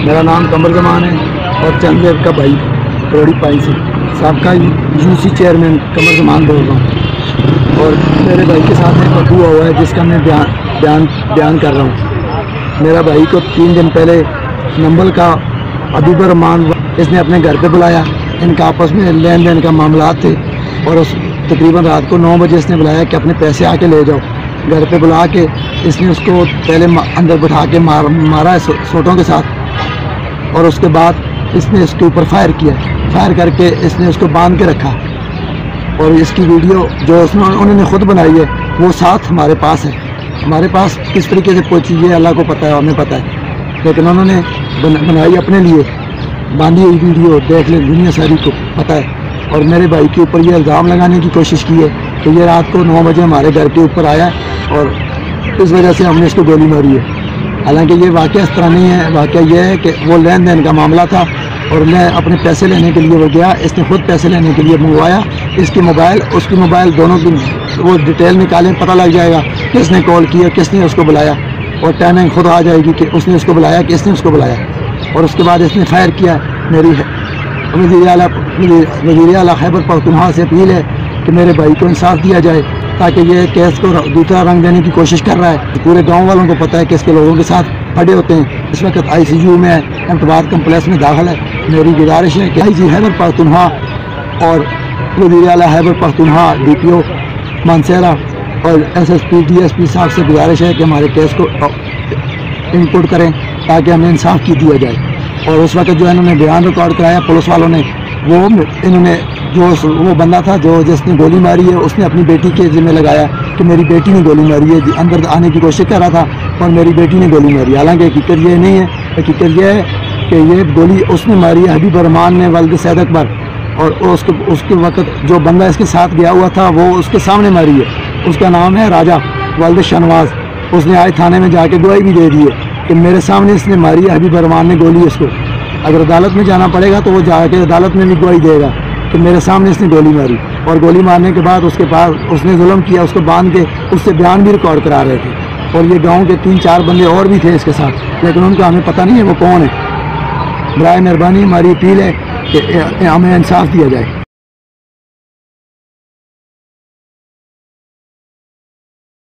میرا نام قمر زمان ہے اور چند دیو کا بھائی کروڑی پائی سے سابقہ UC چیئرمین قمر زمان بول رہا ہوں، اور میرے بھائی کے ساتھ ایک واقعہ ہوا ہے جس کا میں بیان کر رہا ہوں۔ میرا بھائی کو 3 دن پہلے نمبل کا حبیب الرحمان اس نے اپنے گھر پہ بلایا، ان کا آپس میں لین دین کا معاملات تھے، اور تقریباً رات کو 9 بجے اس نے بلایا کہ اپنے پیسے آ کے لے جاؤ۔ گھر پہ بلا کے اس نے اس کو پہلے اندر بٹھا کے مارا ہے سوٹوں کے ساتھ، اور اس کے بعد اس نے اس کے اوپر فائر کیا، فائر کر کے اس نے اس کو باندھ کے رکھا، اور اس کی ویڈیو جو انہوں نے خود بنائی ہے وہ ساتھ ہمارے پاس ہے۔ ہمارے پاس کس طریقے سے پہنچی یہ اللہ کو پتہ ہے، ہمیں پتہ ہے، لیکن انہوں نے بنائی اپنے لیے، باندھی ہوئی ویڈیو دیکھ لیں، دنیا ساری کو پتہ ہے۔ اور میرے بھائی کے اوپر یہ الزام لگانے کی کوشش کی ہے کہ یہ رات کو 9 بجے ہمارے گھر کے اوپر آیا اور اس وجہ سے ہم نے اس کو گولی ماری ہے۔ حالانکہ یہ واقعہ اس طرح نہیں ہے، واقعہ یہ ہے کہ وہ لین دین کا معاملہ تھا، اور میں اپنے پیسے لینے کے لیے وہ گیا، اس نے خود پیسے لینے کے لیے منگوایا، اس کی موبائل اس کی موبائل دونوں کی وہ ڈیٹیل نکالیں، پتہ لگ جائے گا کس نے کال کیا، کس نے اس کو بلایا، اور ٹائمنگ خود آ جائے گی کہ اس نے اس کو بلایا، کس نے اس کو بلایا۔ اور اس کے بعد اس نے فائر کیا۔ میری وزیر اعلیٰ خیبر پختونخوا سے اپیل ہے کہ میرے بھائی کو انصاف دیا جائے، تاکہ یہ کیس کو دوسرا رنگ دینے کی کوشش کر رہا ہے۔ پورے گاؤں والوں کو پتہ ہے کہ اس کے لوگوں کے ساتھ پڑے ہوتے ہیں، اس وقت ICU میں امتباد کمپلیکس میں داخل ہے۔ میری گزارش ہے کہ IG خیبر پختونخوا اور وزیر اعلیٰ خیبر پختونخوا DPO مانسہرہ اور SSP DSP صاحب سے گزارش ہے کہ ہمارے کیس کو انپوٹ کریں تاکہ ہمیں انصاف کی دیا جائے۔ اور اس وقت جو انہوں نے بیان ریکارڈ کرایا پولیس والوں نے، وہ انہوں نے وہ بندہ تھا جس نے گولی ماری ہے، اس نے اپنی بیٹی کے ذمہ لگایا کہ میری بیٹی نے گولی ماری ہے، اندر آنے کی کوشش کر رہا تھا اور میری بیٹی نے گولی ماری۔ حالانکہ حقیقت یہ نہیں ہے، حقیقت یہ ہے کہ یہ گولی اس نے ماری ہے حبیب الرحمان نے والد سید اکبر، اور اس کے وقت جو بندہ اس کے ساتھ گیا ہوا تھا وہ اس کے سامنے ماری ہے، اس کا نام ہے راجہ والد شہنواز۔ اس نے آج تھانے میں جا کے گواہی بھی دے دی ہے کہ میرے سامنے اس نے ماری ہے، حبیب الرحمان نے گولی اس کو۔ اگر عدالت میں جانا پڑے گا تو وہ جا کے عدالت میں بھی گواہی دے گا کہ میرے سامنے اس نے گولی ماری، اور گولی مارنے کے بعد اس کے پاس اس نے ظلم کیا، اس کو باندھ کے اس سے بیان بھی ریکارڈ کرا رہے تھے، اور یہ گاؤں کے 3-4 بندے اور بھی تھے اس کے ساتھ، لیکن ان کا ہمیں پتہ نہیں ہے وہ کون ہے۔ برائے مہربانی ہماری اپیل ہے کہ ہمیں انصاف دیا جائے۔